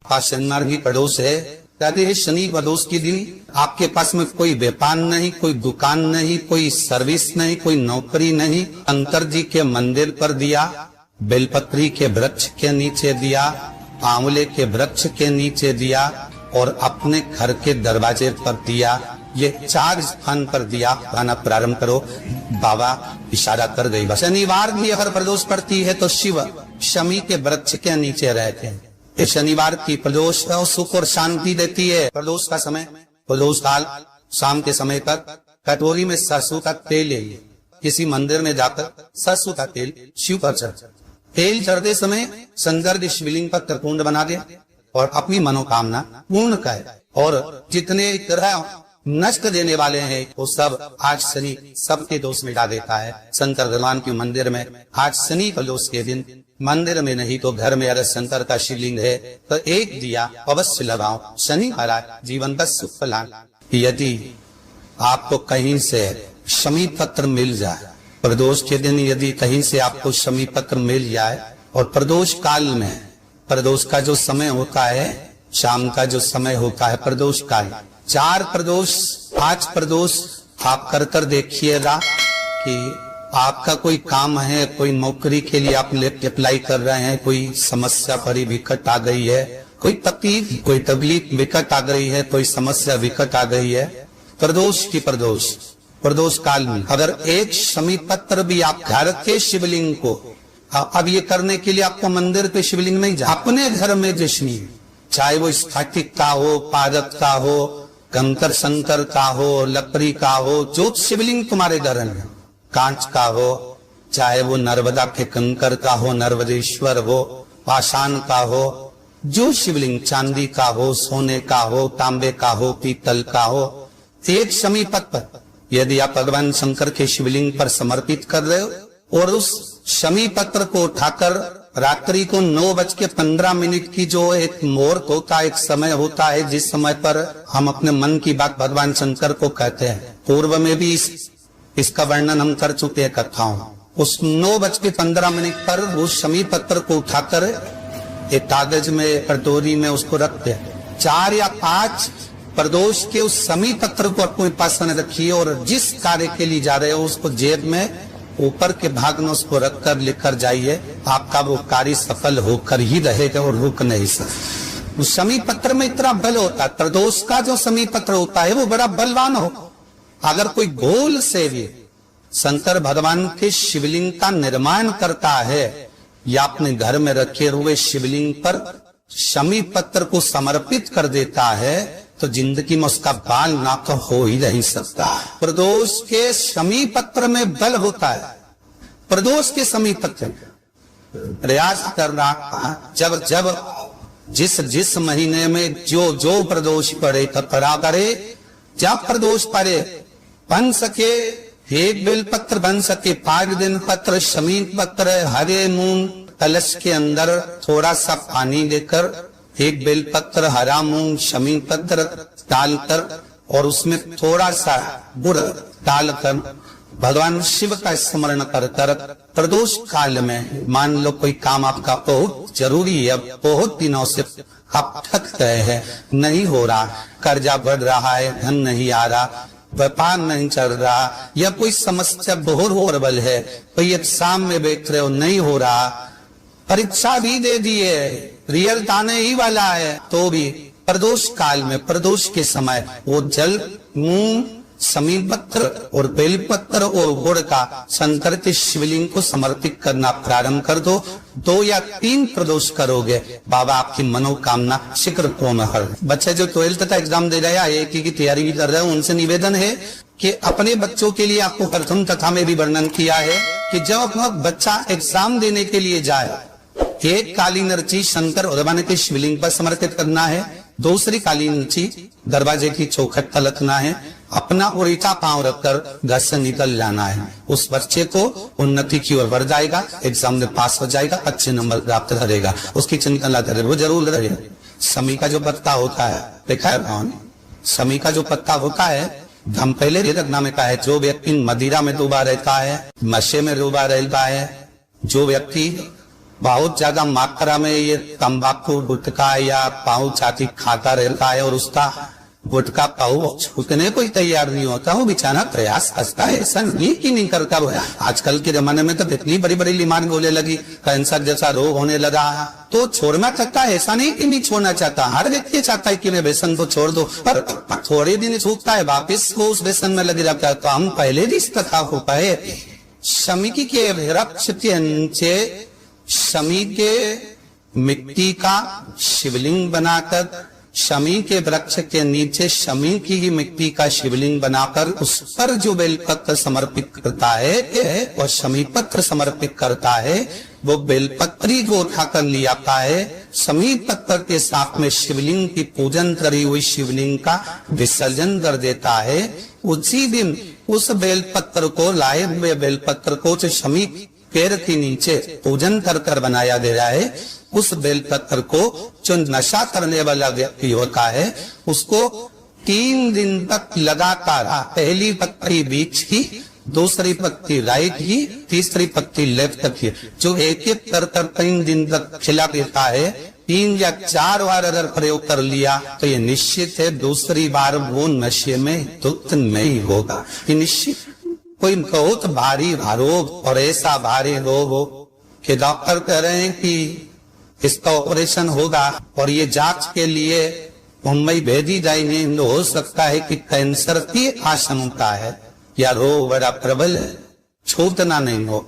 शनिवार की प्रदोष है, कहते हैं शनि प्रदोष के दिन आपके पास में कोई व्यापार नहीं, कोई दुकान नहीं, कोई सर्विस नहीं, कोई नौकरी नहीं। शंकर जी के मंदिर पर दिया, बेलपत्री के वृक्ष के नीचे दिया, आंवले के वृक्ष के नीचे दिया और अपने घर के दरवाजे पर दिया। ये 4 स्थान पर दिया खाना प्रारंभ करो। बाबा इशारा कर गई। शनिवार की अगर प्रदोष पड़ती है तो शिव शमी के वृक्ष के नीचे रहते हैं। शनिवार की प्रदोष सुख और शांति देती है। प्रदोष का समय, प्रदोष काल शाम के समय पर कटोरी में सरसों का तेल ले, किसी मंदिर में जाकर सरसों का तेल शिव पर चढ़, तेल चढ़ते समय शंकर जी शिवलिंग पर त्रिपुंड बना दे और अपनी मनोकामना पूर्ण करे। और जितने ग्रह नष्ट देने वाले हैं वो सब आज शनि सबके दोष मिटा देता है। शंकर भगवान के मंदिर में आज शनि प्रदोष के दिन मंदिर में नहीं तो घर में अगर शंकर का शिवलिंग है तो एक दिया अवश्य लगाओ। शनि महाराज जीवन का सुख फलान। यदि आपको कहीं से शमी पत्र मिल जाए, प्रदोष के दिन यदि कहीं से आपको शमी पत्र मिल जाए और प्रदोष काल में, प्रदोष का जो समय होता है शाम का जो समय होता है प्रदोष काल, 4 प्रदोष 5 प्रदोष आप कर देखिएगा कि आपका कोई काम है, कोई नौकरी के लिए आप अप्लाई कर रहे हैं, कोई समस्या बड़ी विकट आ गई है, कोई तकलीफ कोई तकलीफ विकट आ गई है, कोई समस्या विकट आ गई है, प्रदोष की प्रदोष काल में अगर एक शमी पत्र भी आप घर के शिवलिंग को, अब ये करने के लिए आपको मंदिर पे शिवलिंग नहीं जा, अपने घर में जिसनी, चाहे वो स्फटिक का हो, पारक का हो, कंकर शंकर का हो, लकड़ी का हो, जो शिवलिंग तुम्हारे घर में, कांच का हो, चाहे वो नर्मदा के कंकर का हो, नर्मदेश्वर हो, पाषाण का हो, जो शिवलिंग चांदी का हो, सोने का हो, तांबे का हो, पीतल का हो, एक शमी पत्र यदि आप भगवान शंकर के शिवलिंग पर समर्पित कर रहे हो और उस शमी पत्र को उठाकर रात्रि को 9:15 की जो एक मुहूर्त होता है, एक समय होता है जिस समय पर हम अपने मन की बात भगवान शंकर को कहते हैं, पूर्व में भी इसका वर्णन हम कर चुके हैं कथाओं। उस 9:15 पर उस शमी पत्र को उठाकर एक कागज में, कटोरी में उसको रखते हैं। 4 या 5 प्रदोष के उस शमी पत्र को अपने पास में रखिए और जिस कार्य के लिए जा रहे हो उसको जेब में ऊपर के भाग में उसको रखकर लेकर जाइए। आपका वो कार्य सफल होकर ही रहेगा और रुक नहीं सकता। उस शमी पत्र में इतना बल होता है, प्रदोष का जो शमी पत्र होता है वो बड़ा बलवान हो। अगर कोई गोल से भी शंकर भगवान के शिवलिंग का निर्माण करता है या अपने घर में रखे हुए शिवलिंग पर शमी पत्र को समर्पित कर देता है तो जिंदगी में उसका बाल नाक हो ही नहीं सकता। प्रदोष के शमी पत्र में बल होता है। प्रदोष के शमी पत्र प्रयास करना, जब जिस महीने में जो प्रदोष पड़े तब पड़ा करे, जब प्रदोष पड़े बन सके 1 बेलपत्र, बन सके 5 दिन पत्र, शमी पत्र, हरे मूंग, कलश के अंदर थोड़ा सा पानी लेकर 1 बेलपत्र, हरा मूंग, शमी पत्र डालकर और उसमें थोड़ा सा गुड़ डालकर भगवान शिव का स्मरण कर प्रदोष काल में, मान लो कोई काम आपका बहुत जरूरी है, बहुत दिनों से आप थक गए हैं, नहीं हो रहा, कर्जा बढ़ रहा है, धन नहीं आ रहा, व्यापार नहीं चल रहा, या कोई समस्या बहुत होरबल है, कोई एग्जाम में बैठ रहे हो नहीं हो रहा, परीक्षा भी दे दिए, रिजल्ट आने ही वाला है, तो भी प्रदोष काल में, प्रदोष के समय वो जल, मूंग, शमी पत्र और बेलपत्र और गुड़ का शंकर के शिवलिंग को समर्पित करना प्रारंभ कर दो। 2 या 3 प्रदोष करोगे, बाबा आपकी मनोकामना शीघ्र पूर्ण हो। बच्चे जो 12th का एग्जाम दे रहे हैं, IIT की तैयारी भी कर रहे हैं, उनसे निवेदन है कि अपने बच्चों के लिए आपको प्रथम कथा में भी वर्णन किया है कि जब बच्चा एग्जाम देने के लिए जाए, एक काली नर्ची शंकर भगवान के शिवलिंग पर समर्पित करना है, दूसरी काली नर्ची दरवाजे की चौखट पर रखना है, अपना उल्टा पांव रखकर घर से निकल जाना है। उस बच्चे को उन्नति की ओर बढ़ जाएगा, एग्जाम में पास हो जाएगा, अच्छे नंबर प्राप्त करेगा, उसकी चिंता करेगा, वो जरूर रहेगा। शमी का जो पत्ता होता है, देखा है कौन? शमी का जो पत्ता होता है, हम पहले रखना में कहा है, जो व्यक्ति मदिरा में डूबा रहता है, नशे में डूबा रहता है, जो व्यक्ति बहुत ज्यादा मात्रा में ये तंबाकू गुटखा या पाऊ चाटी खाता रहता है और उसका गुटखा पाऊ छूटने को ही तैयार नहीं होता, वो बेचारा प्रयास करता है, ऐसा नहीं कि नहीं करता वो। आजकल के जमाने में तो इतनी बड़ी बड़ी बीमारी बोले लगी, कैंसर जैसा रोग होने लगा, तो छोड़ना चाहता है, ऐसा नहीं कि नहीं छोड़ना चाहता। हर व्यक्ति चाहता है कि मैं व्यसन को छोड़ दो, पर थोड़े दिन छूटता है, वापिस वो उस व्यसन में लगे जाता है। तो हम पहले भी इस कथा हो पाए, शमी के वृक्ष के नीचे शमी के मिट्टी का शिवलिंग बनाकर, शमी के वृक्ष के नीचे शमी की ही मिट्टी का शिवलिंग बनाकर उस पर जो बेलपत्र समर्पित करता है और शमी पत्र समर्पित करता है, वो बेलपत्री को उठाकर ले आता है, शमी पत्र के साथ में शिवलिंग की पूजन करी हुई शिवलिंग का विसर्जन कर देता है। उसी दिन उस बेलपत्र को, लाए हुए बेलपत्र को शमी पेड़ के नीचे पूजन कर कर बनाया गया है, उस बेलपत्र को जो नशा करने वाला व्यक्ति होता है उसको 3 दिन तक लगातार, पहली पत्ती बीच की, दूसरी पत्ती राइट की, तीसरी पत्ती लेफ्ट की, जो एक एक कर 3 दिन तक खिला देता है। 3 या 4 बार अगर प्रयोग कर लिया तो ये निश्चित है दूसरी बार वो नशे में धुत नहीं होगा। ये निश्चित कोई बहुत भारी रोग और ऐसा भारी रोग हो कि डॉक्टर कह रहे हैं कि इसका ऑपरेशन होगा और ये जांच के लिए मुंबई भेजी जाएंगे, तो हो सकता है कि कैंसर की आशंका है या रोग बड़ा प्रबल है, छूटना नहीं हो,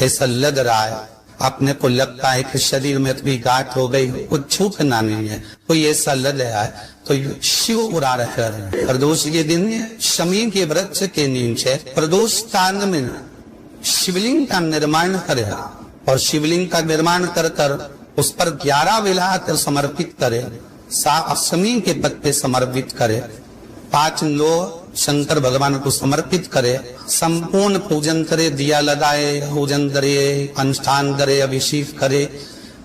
ऐसा लग रहा है। अपने को लगता है कि शरीर में इतनी गांठ हो गई, कुछ छूटना नहीं है, कोई ऐसा लग रहा है, तो शिव उड़ा रहे हैं। प्रदोष के दिन शमी के वृक्ष के नीचे प्रदोष कांड में शिवलिंग का निर्माण करे और शिवलिंग का निर्माण कर कर उस पर 11 बेलपत्र समर्पित करे, 7 शमी के पत्ते समर्पित करे, 5 लोह शंकर भगवान को समर्पित करे, संपूर्ण पूजन करे, दिया लगाए, पूजन करे, अनुष्ठान करे, अभिषेक करे।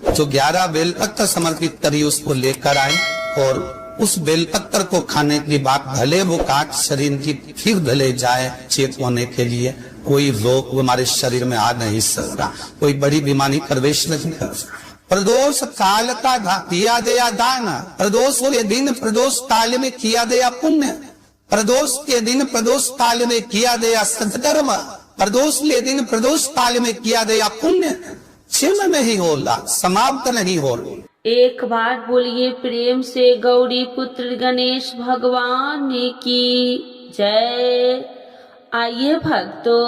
जो 11 बेलपत्र समर्पित करी उसको लेकर आए और उस बेलपत्र को खाने की बात, भले वो काट शरीर की फिर भले जाए चेत होने के लिए, कोई रोग हमारे शरीर में आ नहीं सकता, कोई बड़ी बीमारी प्रवेश नहीं कर सकता। प्रदोष काल का किया गया दान, प्रदोष के दिन प्रदोष काल में किया गया पुण्य, प्रदोष के दिन प्रदोष काल में किया गया सत्कर्म, प्रदोष के दिन प्रदोष काल में किया गया पुण्य क्षीण नहीं होला, समाप्त नहीं हो। एक बार बोलिए प्रेम से गौरी पुत्र गणेश भगवान की जय। आइए भक्तों,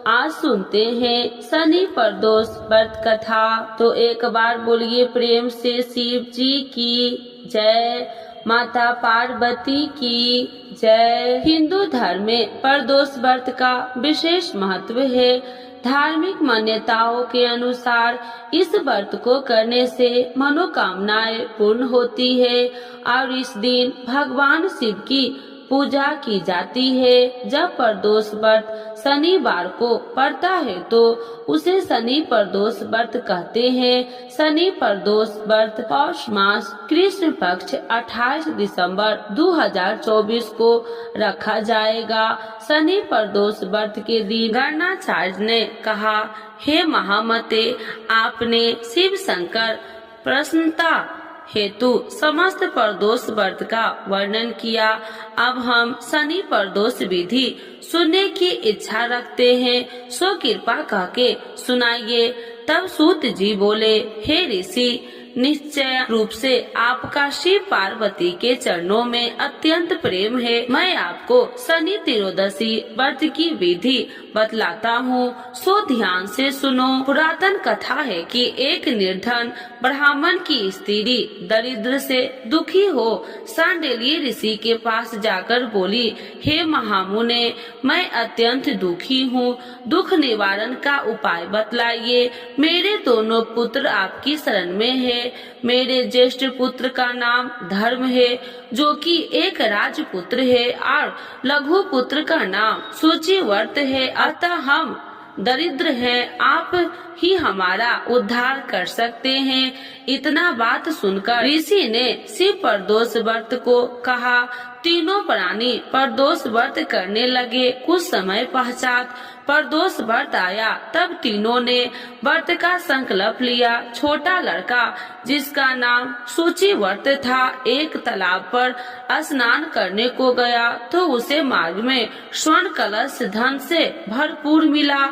आज सुनते हैं शनि प्रदोष व्रत कथा। तो एक बार बोलिए प्रेम से शिव जी की जय, माता पार्वती की जय। हिंदू धर्म में प्रदोष व्रत का विशेष महत्व है। धार्मिक मान्यताओं के अनुसार इस व्रत को करने से मनोकामनाएं पूर्ण होती है और इस दिन भगवान शिव की पूजा की जाती है। जब प्रदोष व्रत शनिवार को पड़ता है तो उसे शनि प्रदोष व्रत कहते हैं। शनि प्रदोष व्रत पौष मास कृष्ण पक्ष 28 दिसंबर 2024 को रखा जाएगा। शनि प्रदोष व्रत के दिन गणाचार्य ने कहा, हे महामते, आपने शिव शंकर प्रसन्नता हेतु समस्त प्रदोष व्रत का वर्णन किया। अब हम शनि प्रदोष विधि सुनने की इच्छा रखते हैं, सो कृपा कह के सुनाइए। तब सूत जी बोले, हे ऋषि, निश्चय रूप से आपका शिव पार्वती के चरणों में अत्यंत प्रेम है। मैं आपको शनि त्रयोदशी व्रत की विधि बतलाता हूँ, सो ध्यान से सुनो। पुरातन कथा है कि एक निर्धन ब्राह्मण की स्त्री दरिद्र से दुखी हो सांडिल्य ऋषि के पास जाकर बोली, हे महामुने, मैं अत्यंत दुखी हूँ, दुख निवारण का उपाय बतलाइए। मेरे दोनों पुत्र आपकी शरण में है। मेरे ज्येष्ठ पुत्र का नाम धर्म है, जो कि एक राजपुत्र है, और लघु पुत्र का नाम सूचिवर्त है। अतः हम दरिद्र हैं, आप ही हमारा उद्धार कर सकते हैं। इतना बात सुनकर ऋषि ने शिव प्रदोष व्रत को कहा। तीनों प्राणी प्रदोष व्रत करने लगे। कुछ समय पश्चात प्रदोष व्रत आया तब तीनों ने व्रत का संकल्प लिया। छोटा लड़का जिसका नाम सूची व्रत था एक तालाब पर स्नान करने को गया तो उसे मार्ग में स्वर्ण कलश धन से भरपूर मिला।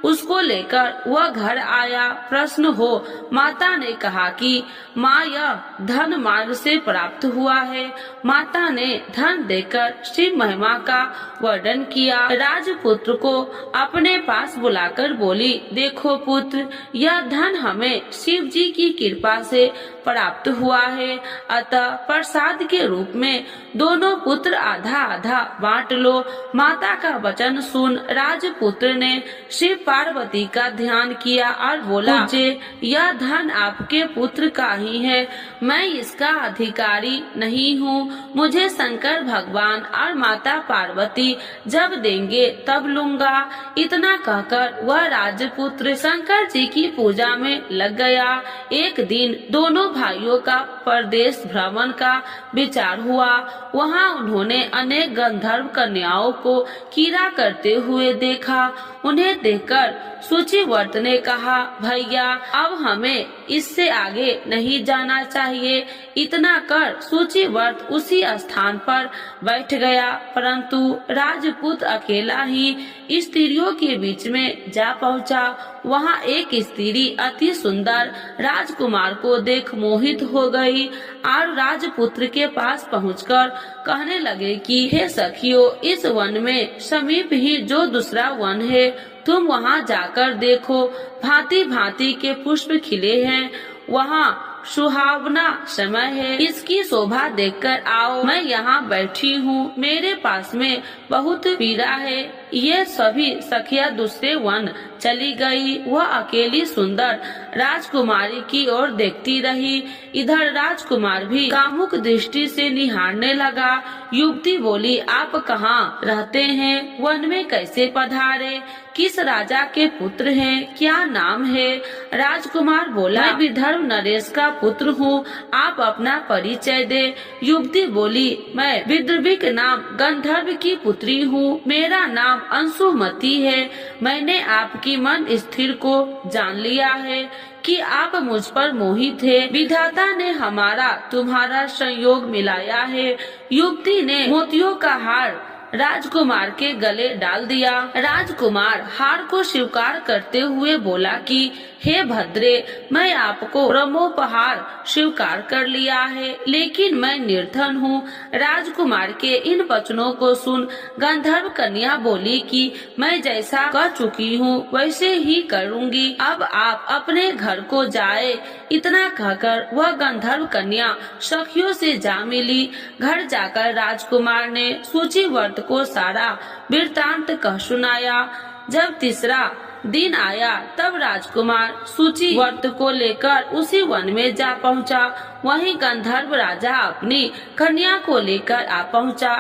उसको लेकर वह घर आया। प्रश्न हो, माता ने कहा कि माँ यह धन मार्ग से प्राप्त हुआ है। माता ने धन देकर शिव महिमा का वर्णन किया। राजपुत्र को अपने पास बुलाकर बोली, देखो पुत्र, यह धन हमें शिव जी की कृपा से प्राप्त हुआ है, अतः प्रसाद के रूप में दोनों पुत्र आधा आधा बांट लो। माता का वचन सुन राजपुत्र ने शिव पार्वती का ध्यान किया और बोला, मुझे यह धन आपके पुत्र का ही है, मैं इसका अधिकारी नहीं हूँ। मुझे शंकर भगवान और माता पार्वती जब देंगे तब लूंगा। इतना कहकर वह राजपुत्र शंकर जी की पूजा में लग गया। एक दिन दोनों भाइयों का परदेश भ्रमण का विचार हुआ। वहाँ उन्होंने अनेक गंधर्व कन्याओं को कीड़ा करते हुए देखा। उन्हें देखकर सूचीव्रत ने कहा, भैया अब हमें इससे आगे नहीं जाना चाहिए। इतना कर सूचीव्रत उसी स्थान पर बैठ गया, परंतु राजपूत अकेला ही स्त्रियों के बीच में जा पहुंचा। वहां एक स्त्री अति सुंदर राजकुमार को देख मोहित हो गई और राजपुत्र के पास पहुंचकर कहने लगे कि हे सखियों, इस वन में समीप ही जो दूसरा वन है, तुम वहां जाकर देखो। भांति भांति के पुष्प खिले हैं, वहाँ सुहावना समय है, इसकी शोभा देखकर आओ। मैं यहाँ बैठी हूँ, मेरे पास में बहुत पीड़ा है। ये सभी सखिया दूसरे वन चली गई। वह अकेली सुंदर राजकुमारी की ओर देखती रही। इधर राजकुमार भी कामुक दृष्टि से निहारने लगा। युवती बोली, आप कहाँ रहते हैं? वन में कैसे पधारे? किस राजा के पुत्र हैं? क्या नाम है? राजकुमार बोला, मैं विदर्भ नरेश का पुत्र हूँ, आप अपना परिचय दे। युवती बोली, मैं विदर्भिक नाम गंधर्व की पुत्री हूँ, मेरा नाम अंशुमती है। मैंने आपकी मन स्थिर को जान लिया है कि आप मुझ पर मोहित है। विधाता ने हमारा तुम्हारा संयोग मिलाया है। युवती ने मोतियों का हार राजकुमार के गले डाल दिया। राजकुमार हार को स्वीकार करते हुए बोला कि हे भद्रे, मैं आपको ब्रह्मोपहार स्वीकार कर लिया है, लेकिन मैं निर्धन हूँ। राजकुमार के इन वचनों को सुन गंधर्व कन्या बोली कि मैं जैसा कह चुकी हूँ वैसे ही करूँगी, अब आप अपने घर को जाए। इतना कहकर वह गंधर्व कन्या सखियों से जा मिली। घर जाकर राजकुमार ने सूचीव्रत को सारा वृत्तांत कह सुनाया। जब तीसरा दिन आया तब राजकुमार सूचीव्रत को लेकर उसी वन में जा पहुंचा। वहीं गंधर्व राजा अपनी कन्या को लेकर आ पहुंचा।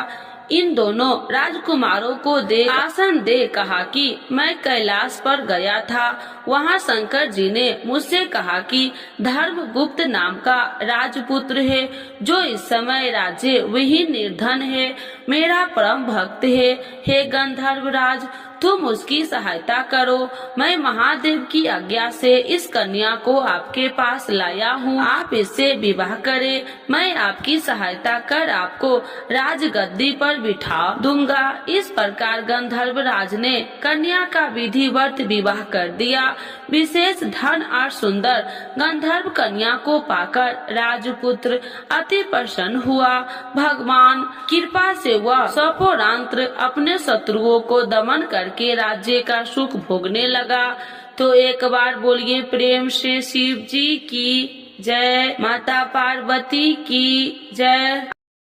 इन दोनों राजकुमारों को आसन दे कहा कि मैं कैलाश पर गया था, वहाँ शंकर जी ने मुझसे कहा कि धर्मगुप्त नाम का राजपुत्र है जो इस समय राज्य विहीन निर्धन है, मेरा परम भक्त है। हे गंधर्व राज, तुम उसकी सहायता करो। मैं महादेव की आज्ञा से इस कन्या को आपके पास लाया हूँ, आप इससे विवाह करें। मैं आपकी सहायता कर आपको राजगद्दी पर बिठा दूंगा। इस प्रकार गंधर्व राज ने कन्या का विधिवत विवाह कर दिया। विशेष धन और सुंदर गंधर्व कन्या को पाकर राजपुत्र अति प्रसन्न हुआ। भगवान कृपा से वह सपोरांत्र अपने शत्रुओं को दमन करके राज्य का सुख भोगने लगा। तो एक बार बोलिए प्रेम से शिव जी की जय, माता पार्वती की जय।